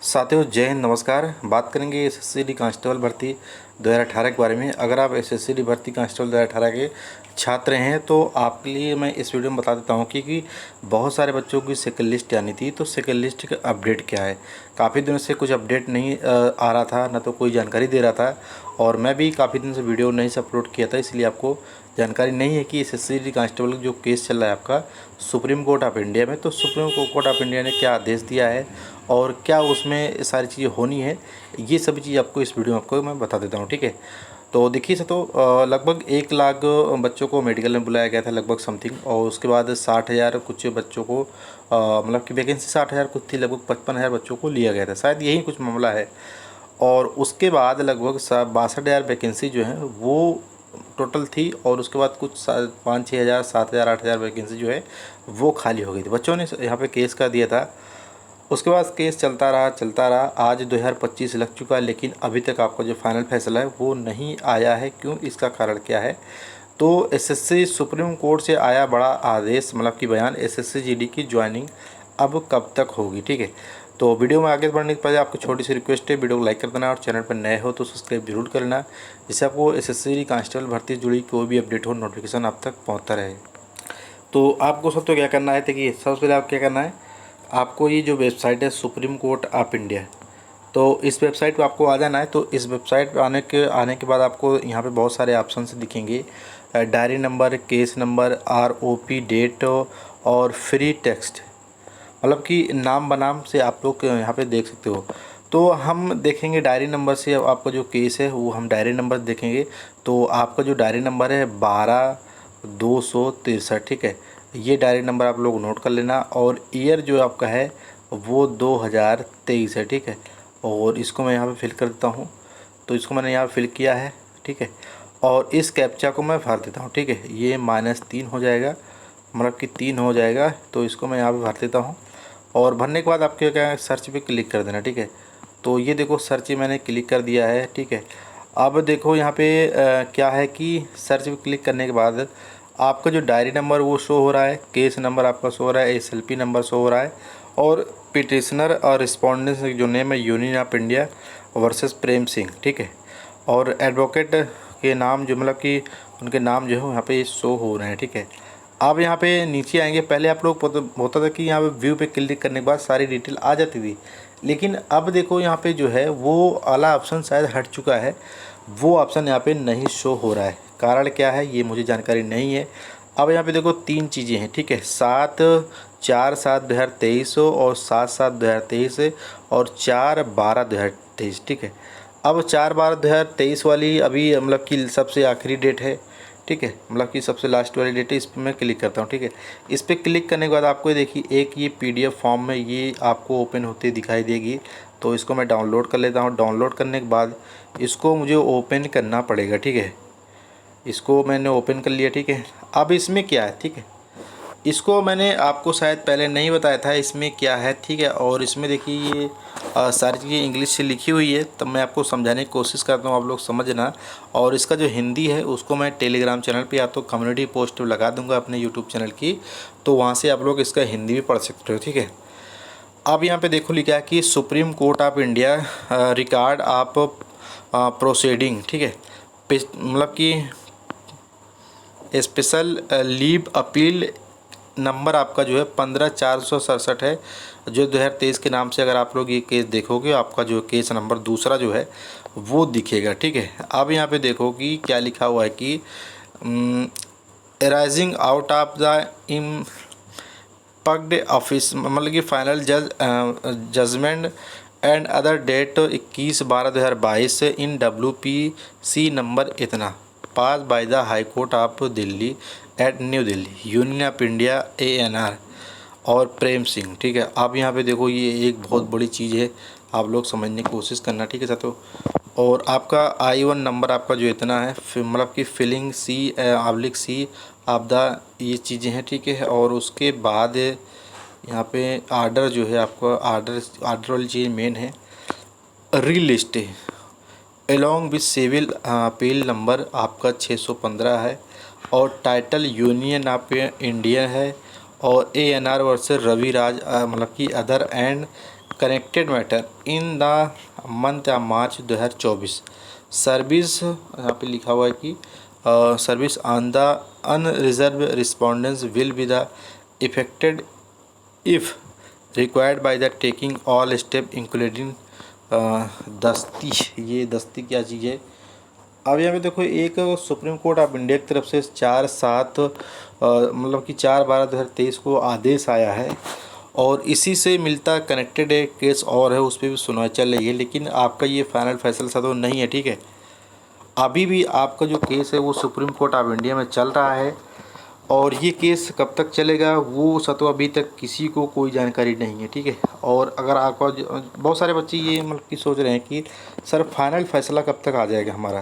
साथियों जय हिंद नमस्कार। बात करेंगे एसएससी कांस्टेबल भर्ती 2018 के बारे में। अगर आप एसएससी भर्ती कांस्टेबल 2018 के छात्र हैं तो आपके लिए मैं इस वीडियो में बता देता हूं कि बहुत सारे बच्चों की सेकंड लिस्ट आनी थी। तो सेकंड लिस्ट का अपडेट क्या है, काफ़ी दिनों से कुछ अपडेट नहीं आ रहा था, ना तो कोई जानकारी दे रहा था। और मैं भी काफ़ी दिन से वीडियो नहीं से अपलोड किया था, इसलिए आपको जानकारी नहीं है कि एसएससी कांस्टेबल जो केस चल रहा है आपका सुप्रीम कोर्ट ऑफ इंडिया में। तो सुप्रीम कोर्ट ऑफ इंडिया ने क्या आदेश दिया है और क्या उसमें सारी चीज़ें होनी है, ये सभी चीज़ आपको इस वीडियो में आपको मैं बता देता हूँ। ठीक है, तो देखिए तो लगभग 1 लाख बच्चों को मेडिकल में बुलाया गया था लगभग समथिंग। और उसके बाद 60,000 कुछ बच्चों को मतलब कि वैकेंसी 60,000 कुछ थी, लगभग 55,000 बच्चों को लिया गया था, शायद यही कुछ मामला है। और उसके बाद लगभग 62,000 वैकेंसी जो है वो टोटल थी। और उसके बाद कुछ 5-6 हज़ार 7,000 8,000 वैकेंसी जो है वो खाली हो गई थी। बच्चों ने यहाँ पे केस कर दिया था। उसके बाद केस चलता रहा। आज 2025 लग चुका है, लेकिन अभी तक आपका जो फाइनल फैसला है वो नहीं आया है। क्यों, इसका कारण क्या है? तो एसएससी सुप्रीम कोर्ट से आया बड़ा आदेश, मतलब कि बयान, एसएससी जीडी की ज्वाइनिंग अब कब तक होगी। ठीक है, तो वीडियो में आगे बढ़ने के पहले आपको छोटी सी रिक्वेस्ट है, वीडियो को लाइक कर देना और चैनल पर नए हो तो सब्सक्राइब जरूर कर लेना, जिससे आपको एसएससी कांस्टेबल भर्ती से जुड़ी कोई भी अपडेट हो नोटिफिकेशन आप तक पहुँचता रहे। तो आपको सब तो क्या करना है, देखिए सबसे पहले आप क्या करना है, आपको ये जो वेबसाइट है सुप्रीम कोर्ट ऑफ इंडिया, तो इस वेबसाइट पे आपको आ जाना है। तो इस वेबसाइट पे आने के बाद आपको यहाँ पे बहुत सारे ऑप्शंस दिखेंगे, diary number, case number, ROP date और फ्री टेक्स्ट, मतलब कि नाम बनाम से आप लोग यहाँ पे देख सकते हो। तो हम देखेंगे डायरी नंबर से, आपका जो केस है वो हम डायरी नंबर देखेंगे। तो आपका जो डायरी नंबर है 12,263, ठीक है, ये डायरी नंबर आप लोग नोट कर लेना। और ईयर जो आपका है वो 2023 है, ठीक है। और इसको मैं यहाँ पे फिल कर देता हूँ। तो इसको मैंने यहाँ फिल किया है, ठीक है। और इस कैप्चा को मैं भर देता हूँ, ठीक है। ये -3 हो जाएगा, मतलब कि 3 हो जाएगा। तो इसको मैं यहाँ पे भर देता हूँ। और भरने के बाद आपके क्या है, सर्च पे क्लिक कर देना, ठीक है। तो ये देखो सर्च मैंने क्लिक कर दिया है, ठीक है। अब देखो यहाँ पे क्या है कि सर्च पे क्लिक करने के बाद आपका जो डायरी नंबर वो शो हो रहा है, केस नंबर आपका शो हो रहा है, एसएलपी नंबर शो हो रहा है, और पिटिशनर और रिस्पोंडेंट जो नेम है union of India versus Prem Singh, ठीक है। और एडवोकेट के नाम जो, मतलब कि उनके नाम जो है यहाँ पे शो हो रहे हैं, ठीक है। आप यहाँ पे नीचे आएंगे, पहले आप लोग होता था कि यहाँ पे व्यू पे क्लिक करने के बाद सारी डिटेल आ जाती थी, लेकिन अब देखो यहाँ पे जो है वो वाला ऑप्शन शायद हट चुका है, वो ऑप्शन यहाँ पे नहीं शो हो रहा है। कारण क्या है ये मुझे जानकारी नहीं है। अब यहाँ पे देखो 3 चीज़ें हैं, ठीक है, 7/4/2023 और 7/7/2023 और 4/12/2023, ठीक है। अब 4/12/2023 वाली अभी मतलब कि सबसे आखिरी डेट है, ठीक है, मतलब कि सबसे लास्ट वाली डेट है। इस पर मैं क्लिक करता हूँ, ठीक है। इस पर क्लिक करने के बाद आपको देखिए एक ये पीडीएफ फॉर्म में ये आपको ओपन होती दिखाई देगी। तो इसको मैं डाउनलोड कर लेता हूँ। डाउनलोड करने के बाद इसको मुझे ओपन करना पड़ेगा, ठीक है। इसको मैंने ओपन कर लिया, ठीक है। अब इसमें क्या है, ठीक है, इसको मैंने आपको शायद पहले नहीं बताया था इसमें क्या है, ठीक है। और इसमें देखिए ये सारी चीज़ें इंग्लिश से लिखी हुई है, तब मैं आपको समझाने की कोशिश करता हूँ, आप लोग समझना। और इसका जो हिंदी है उसको मैं टेलीग्राम चैनल पे या तो कम्युनिटी पोस्ट लगा दूंगा अपने यूट्यूब चैनल की, तो वहाँ से आप लोग इसका हिंदी भी पढ़ सकते हो, ठीक है। अब यहाँ पे देखो लिखा है कि supreme court of India record of proceeding, ठीक है, मतलब कि स्पेशल लीव अपील नंबर आपका जो है 15,467 है, जो 2023 के नाम से अगर आप लोग ये केस देखोगे आपका जो केस नंबर दूसरा जो है वो दिखेगा, ठीक है। अब यहाँ पे देखो कि क्या लिखा हुआ है कि arising out of the impact office, मतलब कि final judgement and order date 21/12/2022 in WPC number इतना pass by the High Court of Delhi at New Delhi Union of India ANR और प्रेम सिंह, ठीक है। आप यहाँ पे देखो ये एक बहुत बड़ी चीज़ है, आप लोग समझने की कोशिश करना, ठीक है साथियों। और आपका I1 नंबर आपका जो इतना है, मतलब कि फिलिंग C/C आप द ये चीज़ें हैं, ठीक है। और उसके बाद यहाँ पे आर्डर जो है आपका आर्डर वाली चीज़ मेन है, relist along with civil appeal number आपका 615 है। और टाइटल यूनियन ऑफ इंडिया है। और ANR वर्सेस रवि राज, मतलब कि other and connected matter in the month of March 2024 service, यहाँ पे लिखा हुआ है कि service on the unreserved respondents will be the effected if required by the taking all step including दस्ती। ये दस्ती क्या चीज़ है? अब यहाँ पे देखो, एक सुप्रीम कोर्ट ऑफ इंडिया की तरफ से 4/7 मतलब कि 4/12/2023 को आदेश आया है और इसी से मिलता कनेक्टेड एक केस और है, उस पर भी सुनवाई चल रही है, लेकिन आपका ये फाइनल फैसला सा तो नहीं है। ठीक है, अभी भी आपका जो केस है वो सुप्रीम कोर्ट ऑफ इंडिया में चल रहा है और ये केस कब तक चलेगा वो तो अभी तक किसी को कोई जानकारी नहीं है। ठीक है, और अगर आपका बहुत सारे बच्चे ये मतलब कि सोच रहे हैं कि सर फाइनल फैसला कब तक आ जाएगा हमारा,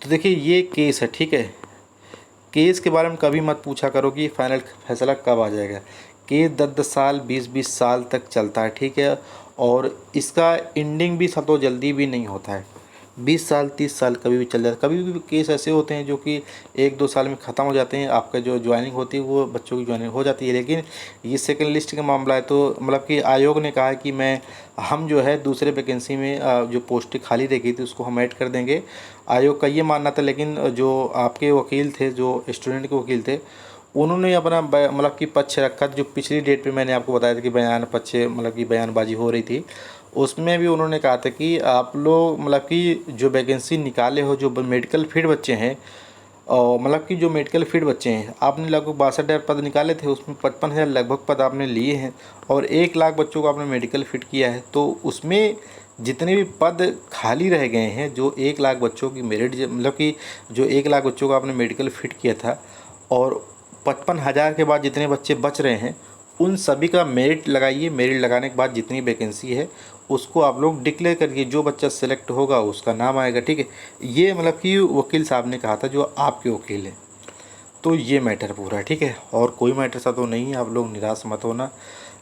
तो देखिए ये केस है। ठीक है, केस के बारे में कभी मत पूछा करो कि फाइनल फैसला कब आ जाएगा। केस 10-10 साल 20-20 साल तक चलता है। ठीक है, और इसका एंडिंग भी तो जल्दी भी नहीं होता है, 20 साल 30 साल कभी भी चल जाता है। कभी भी केस ऐसे होते हैं जो कि 1-2 साल में ख़त्म हो जाते हैं, आपका जो ज्वाइनिंग होती है वो बच्चों की ज्वाइनिंग हो जाती है। लेकिन ये सेकंड लिस्ट का मामला है, तो मतलब कि आयोग ने कहा है कि हम जो है दूसरे वैकेंसी में जो पोस्टें खाली रह गई थी उसको हम ऐड कर देंगे। आयोग का ये मानना था, लेकिन जो आपके वकील थे, जो स्टूडेंट के वकील थे, उन्होंने अपना मतलब कि पक्ष रखा। जो पिछली डेट पे मैंने आपको बताया था कि मतलब कि बयानबाजी हो रही थी, उसमें भी उन्होंने कहा था कि आप लोग मतलब कि जो वैकेंसी निकाले हो, जो मेडिकल फील्ड बच्चे हैं, और मतलब कि जो मेडिकल फील्ड बच्चे हैं, आपने लगभग 62,000 पद निकाले थे, उसमें 55,000 लगभग पद आपने लिए हैं और 1 लाख बच्चों को आपने मेडिकल फिट किया है। तो उसमें जितने भी पद खाली रह गए हैं, जो 1 लाख बच्चों की मेरिट मतलब कि जो 1 लाख बच्चों को आपने मेडिकल फिट किया था, और 55,000 के बाद जितने बच्चे बच रहे हैं उन सभी का मेरिट लगाइए। मेरिट लगाने के बाद जितनी वैकेंसी है उसको आप लोग डिक्लेयर करिए, जो बच्चा सेलेक्ट होगा उसका नाम आएगा। ठीक है, ये मतलब कि वकील साहब ने कहा था, जो आपके वकील हैं। तो ये मैटर पूरा है। ठीक है, और कोई मैटर सा तो नहीं है, आप लोग निराश मत होना।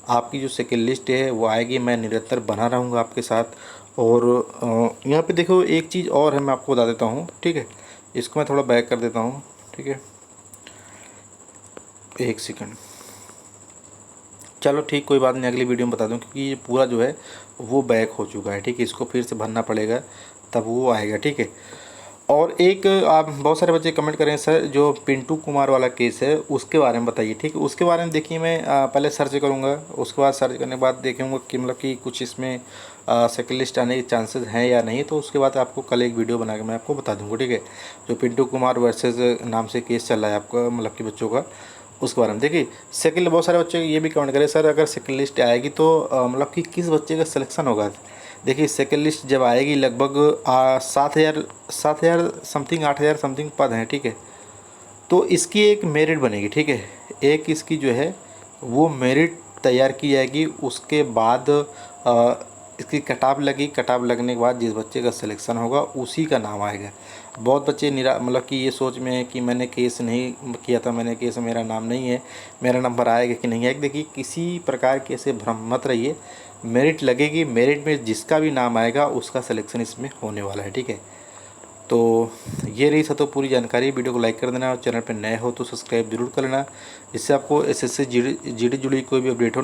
आपकी जो सेकंड लिस्ट है वो आएगी, मैं निरंतर बना रहूँगा आपके साथ। और यहाँ पे देखो एक चीज़ और है, मैं आपको बता देता हूँ। ठीक है, इसको मैं थोड़ा बैक कर देता हूँ। ठीक है, 1 सेकंड, चलो ठीक, कोई बात नहीं, अगली वीडियो में बता दूं, क्योंकि ये पूरा जो है वो बैक हो चुका है। ठीक है, इसको फिर से भरना पड़ेगा तब वो आएगा। ठीक है, और एक आप बहुत सारे बच्चे कमेंट करें सर जो पिंटू कुमार वाला केस है उसके बारे में बताइए। ठीक है, उसके बारे में देखिए, मैं पहले सर्च करूँगा, उसके बाद सर्च करने के बाद देखूँगा कि मतलब कि कुछ इसमें सेकंड लिस्ट आने के चांसेस हैं या नहीं, तो उसके बाद आपको कल एक वीडियो बना के मैं आपको बता दूँगा। ठीक है, जो पिंटू कुमार वर्सेस नाम से केस चल रहा है आपका मतलब कि बच्चों का, उसके बारे में देखिए। सेकंड, बहुत सारे बच्चे ये भी कमेंट करें सर अगर सेकंड लिस्ट आएगी तो मतलब कि किस बच्चे का सिलेक्शन होगा। देखिए सेकंड लिस्ट जब आएगी लगभग 7,000 समथिंग 8,000 समथिंग पद हैं। ठीक है, तो इसकी एक मेरिट बनेगी। ठीक है, एक इसकी जो है वो मेरिट तैयार की जाएगी, उसके बाद इसकी कटाव लगी, कटाव लगने के बाद जिस बच्चे का सिलेक्शन होगा उसी का नाम आएगा। बहुत बच्चे मतलब कि ये सोच में है कि मैंने केस नहीं किया था, मैंने केस मेरा नाम नहीं है, मेरा नंबर आएगा कि नहीं आएगा। देखिए किसी प्रकार के ऐसे भ्रम मत रहिए, मेरिट लगेगी, मेरिट में जिसका भी नाम आएगा उसका सिलेक्शन इसमें होने वाला है। ठीक है, तो ये रही तो पूरी जानकारी। वीडियो को लाइक कर देना और चैनल पर नए हो तो सब्सक्राइब जरूर कर लेना, जिससे आपको एसएससी जीडी जुड़ी कोई भी अपडेट हो